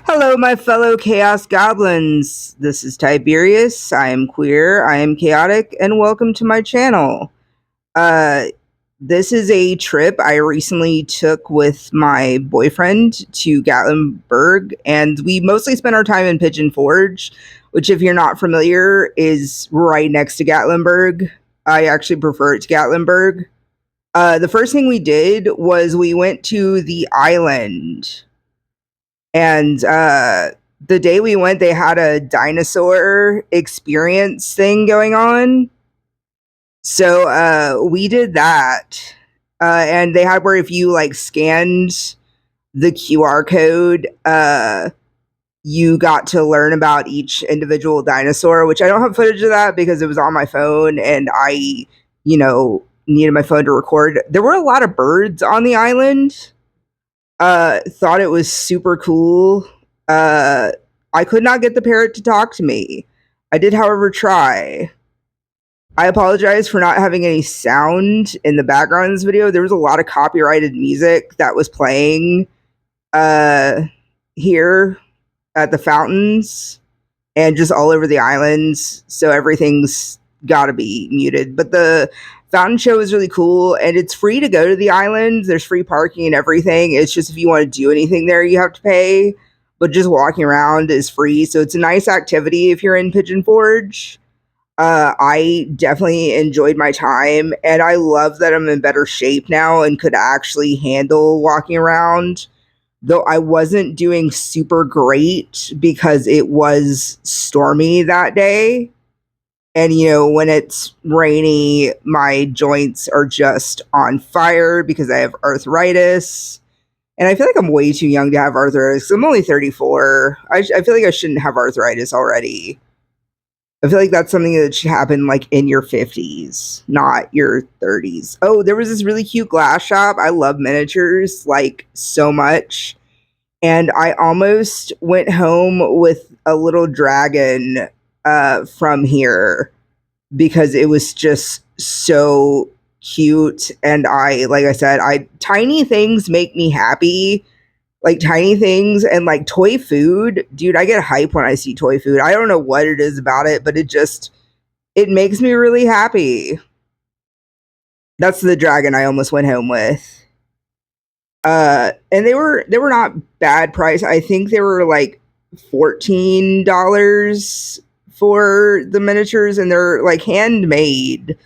Hello, my fellow Chaos Goblins. This is Tiberius. I am queer, I am chaotic, and welcome to my channel. Uh, this is a trip I recently took with my boyfriend to Gatlinburg, and we mostly spent our time in Pigeon Forge, which, if you're not familiar, is right next to Gatlinburg. I actually prefer it to Gatlinburg. The first thing we did was we went to the island and the day we went, they had a dinosaur experience thing going on. So we did that. And they had where if you like scanned the QR code, you got to learn about each individual dinosaur, which I don't have footage of that because it was on my phone and needed my phone to record. There were a lot of birds on the island. Thought it was super cool. I could not get the parrot to talk to me. I did, however, try. I apologize for not having any sound in the background of this video. There was a lot of copyrighted music that was playing here at the fountains and just all over the islands, so everything's gotta be muted. But the fountain show is really cool, and it's free to go to the island. There's free parking and everything. It's just if you want to do anything there, you have to pay. But just walking around is free, so it's a nice activity if you're in Pigeon Forge. I definitely enjoyed my time, and I love that I'm in better shape now and could actually handle walking around. Though I wasn't doing super great because it was stormy that day. And, when it's rainy, my joints are just on fire because I have arthritis. And I feel like I'm way too young to have arthritis. I'm only 34. I feel like I shouldn't have arthritis already. I feel like that's something that should happen like in your 50s, not your 30s. Oh, there was this really cute glass shop. I love miniatures like so much. And I almost went home with a little dragon from here because it was just so cute. And like I said, tiny things make me happy. Like tiny things and like toy food. Dude, I get hype when I see toy food. I don't know what it is about it, but it makes me really happy. That's the dragon I almost went home with. And they were not bad price. I think they were like $14 for the miniatures, and they're like handmade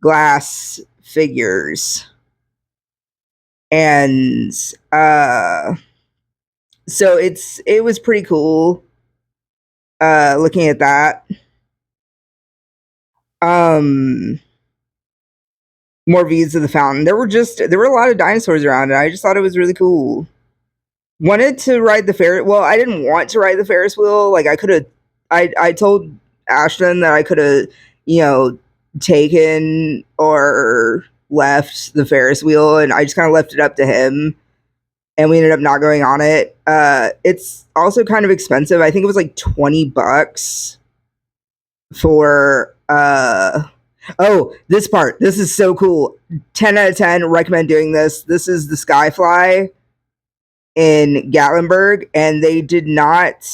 glass figures. And so it was pretty cool looking at that. More views of the fountain. There were a lot of dinosaurs around, and I just thought it was really cool. Wanted to ride the Ferris. Well, I didn't want to ride the Ferris wheel. Like I could have. I told Ashton that I could have, taken or left the Ferris wheel, and I just kind of left it up to him. And we ended up not going on it. It's also kind of expensive. I think it was like $20 for. Oh, this part. This is so cool. 10 out of 10. Recommend doing this. This is the Skyfly in Gatlinburg, and they did not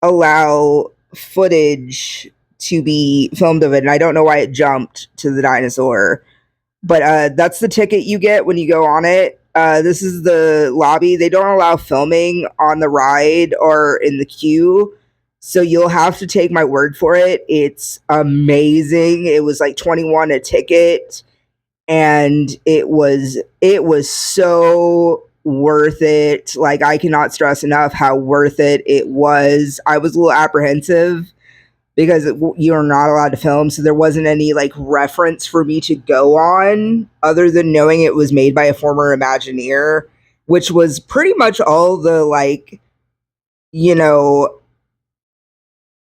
allow footage to be filmed of it. And I don't know why it jumped to the dinosaur. But that's the ticket you get when you go on it. This is the lobby. They don't allow filming on the ride or in the queue. So you'll have to take my word for it. It's amazing. It was like $21 a ticket, and it was so worth it. Like I cannot stress enough how worth it was. I was a little apprehensive because you're not allowed to film, so there wasn't any like reference for me to go on other than knowing it was made by a former Imagineer, which was pretty much all the like,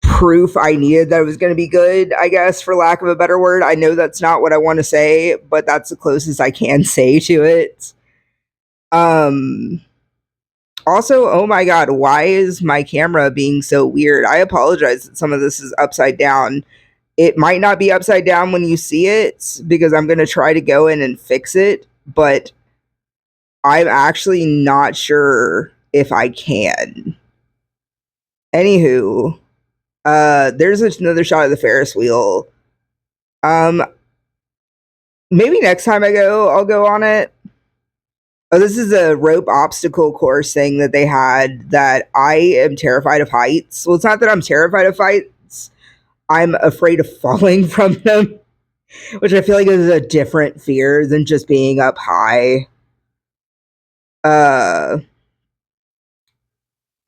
proof I needed that it was going to be good, I guess, for lack of a better word. I know that's not what I want to say, but that's the closest I can say to it. Also, oh my god, why is my camera being so weird? I apologize that some of this is upside down. It might not be upside down when you see it, because I'm going to try to go in and fix it, but I'm actually not sure if I can. Anywho, there's another shot of the Ferris wheel. Um, Maybe next time I go, I'll go on it. Oh, this is a rope obstacle course thing that they had that I am terrified of heights. Well, it's not that I'm terrified of heights. I'm afraid of falling from them, which I feel like is a different fear than just being up high. Uh,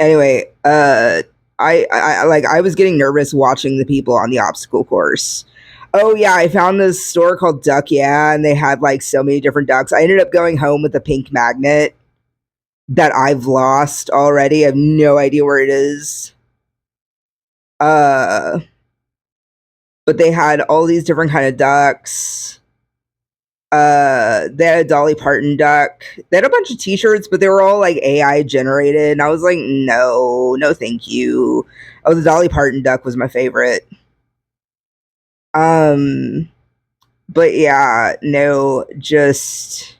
anyway, I was getting nervous watching the people on the obstacle course. Oh yeah, I found this store called Duck Yeah, and they had like so many different ducks. I ended up going home with a pink magnet that I've lost already. I have no idea where it is. Uh, but they had all these different kind of ducks. They had a Dolly Parton duck. They had a bunch of T-shirts, but they were all like AI generated, and I was like, no, no, thank you. Oh, the Dolly Parton duck was my favorite. Um, but yeah, no, just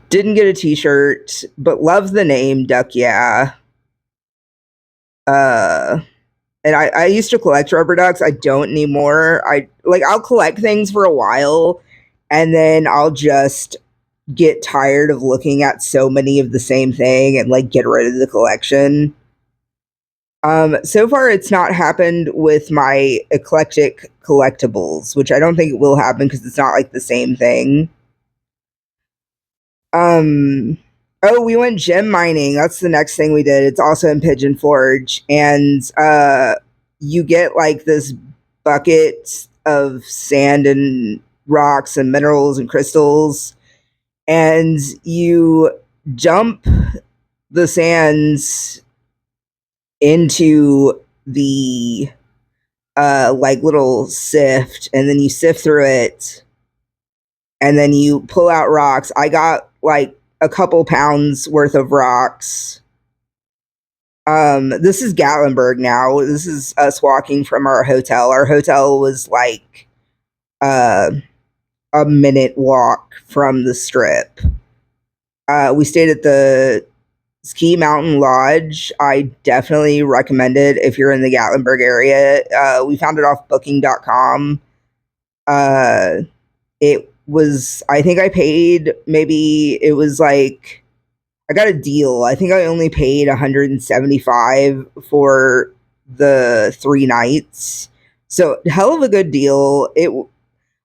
didn't get a T-shirt, but love the name Duck Yeah. Uh, and I used to collect rubber ducks. I don't anymore. I'll collect things for a while, and then I'll just get tired of looking at so many of the same thing and like get rid of the collection. So far it's not happened with my eclectic collectibles, which I don't think it will happen because it's not like the same thing. Um, oh, we went gem mining. That's the next thing we did. It's also in Pigeon Forge, and you get like this bucket of sand and rocks and minerals and crystals, and you dump the sands into the like little sift, and then you sift through it, and then you pull out rocks. I got like a couple pounds worth of rocks. This is Gatlinburg now. This is us walking from our hotel. Our hotel was like uh, a minute walk from the strip. We stayed at the Ski Mountain Lodge. I definitely recommend it if you're in the Gatlinburg area. We found it off booking.com. Uh, it was, I think I paid maybe, it was like, I got a deal. I think I only paid 175 for the 3 nights. So hell of a good deal. It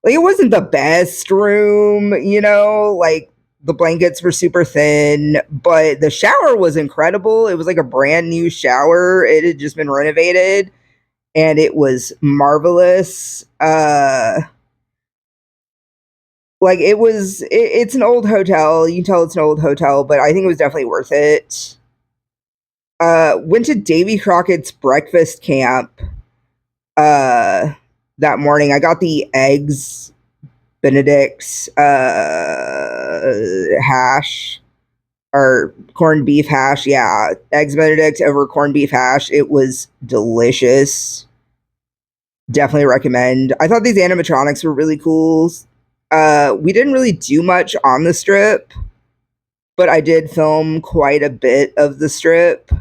wasn't the best room, like the blankets were super thin, but the shower was incredible. It was like a brand new shower. It had just been renovated and it was marvelous. Like it's an old hotel. You can tell it's an old hotel, but I think it was definitely worth it. Went to Davy Crockett's breakfast camp that morning. I got the eggs Benedict's hash or corned beef hash. Yeah, eggs Benedict over corned beef hash. It was delicious. Definitely recommend. I thought these animatronics were really cool. We didn't really do much on the strip, but I did film quite a bit of the strip.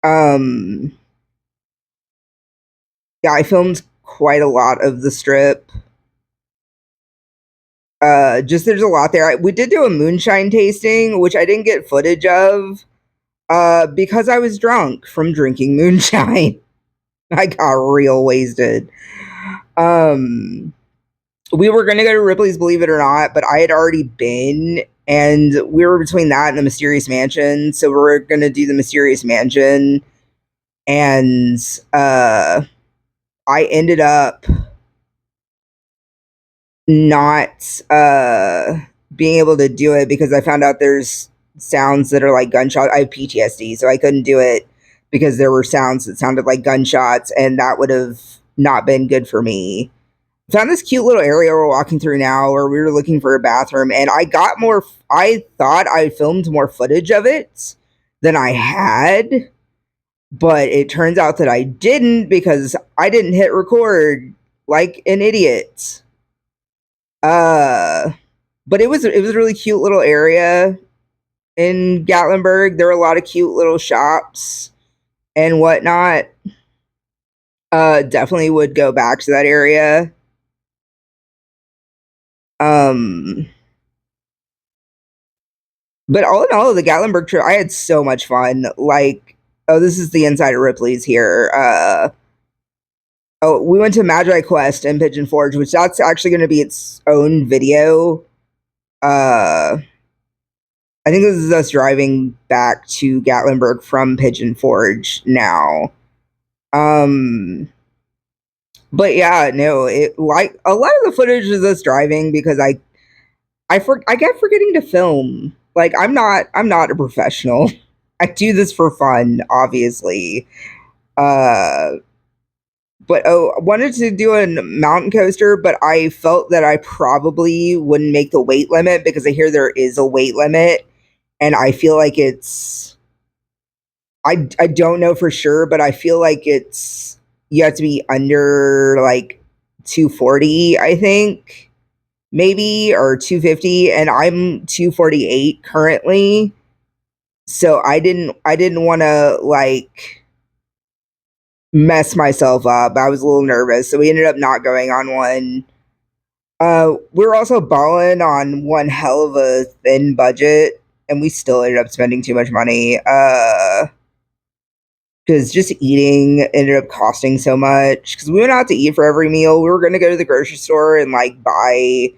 Um, yeah, I filmed quite a lot of the strip. Just there's a lot there. We did do a moonshine tasting, which I didn't get footage of, because I was drunk from drinking moonshine. I got real wasted. We were gonna go to Ripley's Believe It or Not, but I had already been, and we were between that and the Mysterious Mansion, so we are gonna do the Mysterious Mansion, and I ended up not being able to do it because I found out there's sounds that are like gunshot. I have PTSD, so I couldn't do it because there were sounds that sounded like gunshots, and that would have not been good for me. Found this cute little area we're walking through now where we were looking for a bathroom, and I thought I filmed more footage of it than I had, but it turns out that I didn't because I didn't hit record like an idiot. Uh, but it was a really cute little area. in Gatlinburg. There are a lot of cute little shops and whatnot. Definitely would go back to that area. Um, but all in all, the Gatlinburg trip, I had so much fun. Like, oh, this is the inside of Ripley's here. Oh, we went to Magi Quest and Pigeon Forge, which that's actually going to be its own video. Uh, I think this is us driving back to Gatlinburg from Pigeon Forge now. Um, but yeah, no, it like a lot of the footage is us driving because I kept forgetting to film. Like I'm not a professional. I do this for fun, obviously. Uh, but I wanted to do a mountain coaster, but I felt that I probably wouldn't make the weight limit because I hear there is a weight limit, and I feel like it's I don't know for sure, but I feel like it's you have to be under like 240, I think, maybe, or 250, and I'm 248 currently. So I didn't want to like mess myself up. I was a little nervous, so we ended up not going on one. We were also balling on one hell of a thin budget, and we still ended up spending too much money. Because just eating ended up costing so much. Because we went out to eat for every meal. We were going to go to the grocery store and like buy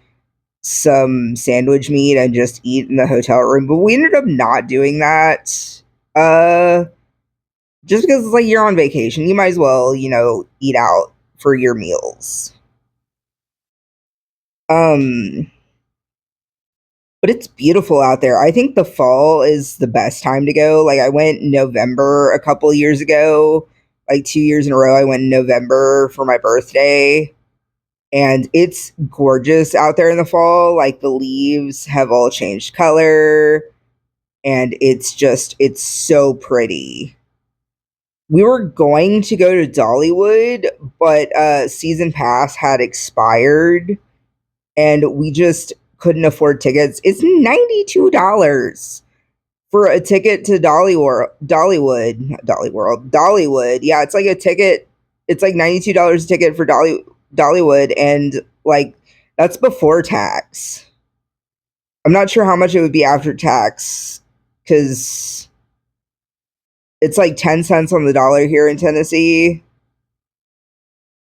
some sandwich meat and just eat in the hotel room, but we ended up not doing that. Uh, just because it's like you're on vacation, you might as well, eat out for your meals. Um, but it's beautiful out there. I think the fall is the best time to go. Like I went in November a couple years ago, like 2 years in a row. I went in November for my birthday, and it's gorgeous out there in the fall. Like the leaves have all changed color, and it's so pretty. We were going to go to Dollywood, but season pass had expired, and we just couldn't afford tickets. It's $92 for a ticket to Dollywood, not Dolly World, Dollywood. Yeah, it's like a ticket. It's like $92 a ticket for Dollywood, and like that's before tax. I'm not sure how much it would be after tax because it's like 10 cents on the dollar here in Tennessee,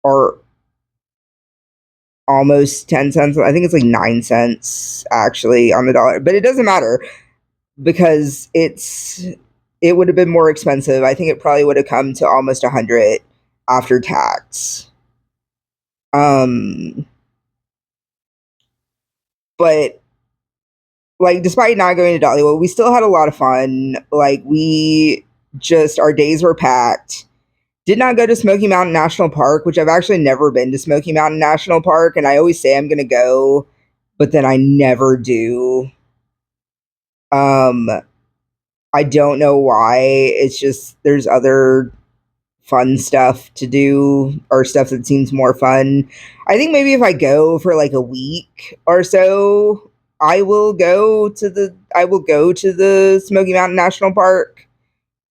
or almost 10 cents. I think it's like 9 cents actually on the dollar, but it doesn't matter because it would have been more expensive. I think it probably would have come to almost 100 after tax. Um, but like despite not going to Dollywood, we still had a lot of fun. Like we just our days were packed. Did not go to Smoky Mountain National Park, which I've actually never been to Smoky Mountain National Park, and I always say I'm going to go, but then I never do. Um, I don't know why. It's just there's other fun stuff to do or stuff that seems more fun. I think maybe if I go for like a week or so, I will go to the Smoky Mountain National Park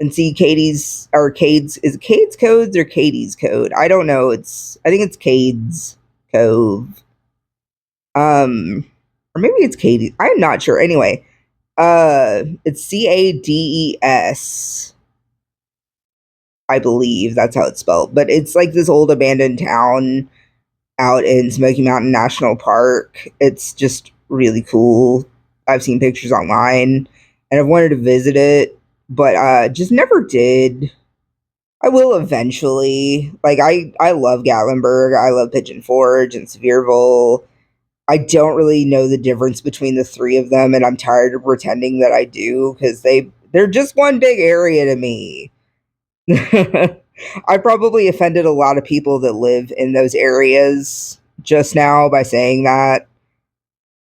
and see Katie's or Cade's. Is it Cade's Codes or Katie's Code? I don't know. I think it's Cade's Cove. Or maybe it's Katie's. I'm not sure. Anyway, it's Cades. I believe that's how it's spelled. But it's like this old abandoned town out in Smoky Mountain National Park. It's just really cool. I've seen pictures online and I've wanted to visit it, but just never did. I will eventually. Like I love Gatlinburg. I love Pigeon Forge and Sevierville. I don't really know the difference between the three of them, and I'm tired of pretending that I do because they're just one big area to me. I probably offended a lot of people that live in those areas just now by saying that,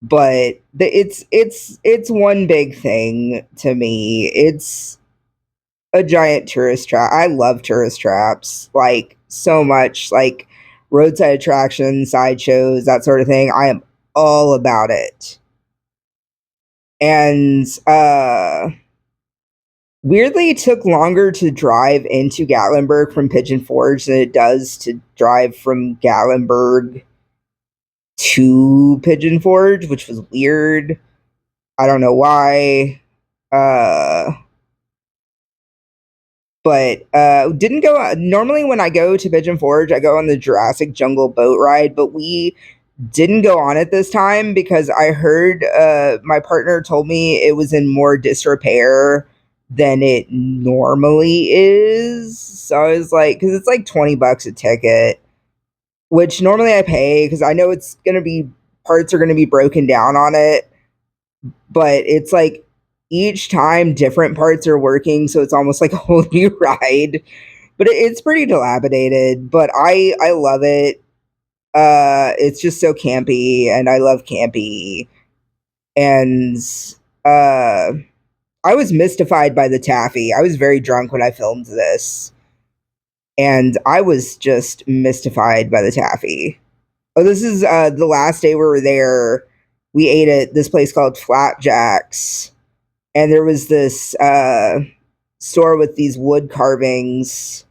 but it's one big thing to me. It's a giant tourist trap. I love tourist traps like so much, like roadside attractions, sideshows, that sort of thing. I am all about it. And weirdly, it took longer to drive into Gatlinburg from Pigeon Forge than it does to drive from Gatlinburg to Pigeon Forge, which was weird. I don't know why. Uh, but didn't go. Normally, when I go to Pigeon Forge, I go on the Jurassic Jungle boat ride, but we didn't go on it this time because I heard my partner told me it was in more disrepair than it normally is. So I was like, because it's like $20 a ticket, which normally I pay because I know it's gonna be parts are gonna be broken down on it, but it's like each time different parts are working, so it's almost like a whole new ride. But it's pretty dilapidated, but I love it. It's just so campy, and I love campy. And uh, I was mystified by the taffy. I was very drunk when I filmed this, and I was just mystified by the taffy. Oh, this is the last day we were there. We ate at this place called Flapjacks, and there was this store with these wood carvings.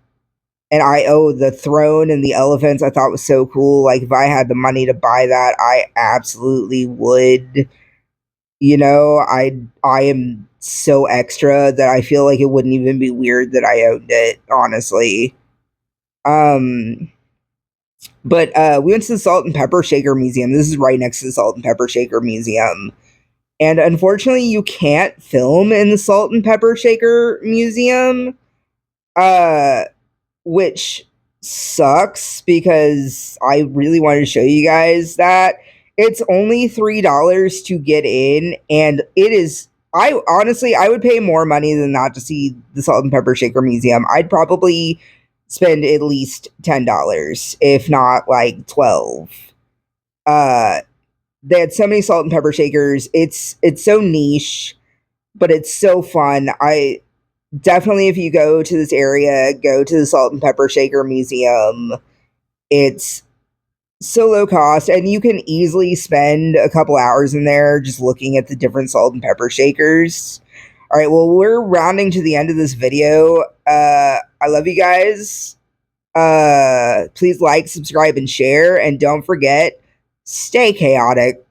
And the throne and the elephants I thought was so cool. Like if I had the money to buy that, I absolutely would. You know, I am so extra that I feel like it wouldn't even be weird that I owned it, honestly. Um but we went to the Salt and Pepper Shaker Museum. This is right next to the Salt and Pepper Shaker Museum. And unfortunately you can't film in the Salt and Pepper Shaker Museum. Uh which sucks because I really wanted to show you guys that. It's only $3 to get in, and it is. I honestly, I would pay more money than that to see the Salt and Pepper Shaker Museum. I'd probably spend at least $10, if not like 12. Uh, they had so many salt and pepper shakers. It's so niche, but it's so fun. I definitely, if you go to this area, go to the Salt and Pepper Shaker Museum. It's so low cost, and you can easily spend a couple hours in there just looking at the different salt and pepper shakers. All right, well, we're rounding to the end of this video. I love you guys. Please like, subscribe, and share, and don't forget, stay chaotic.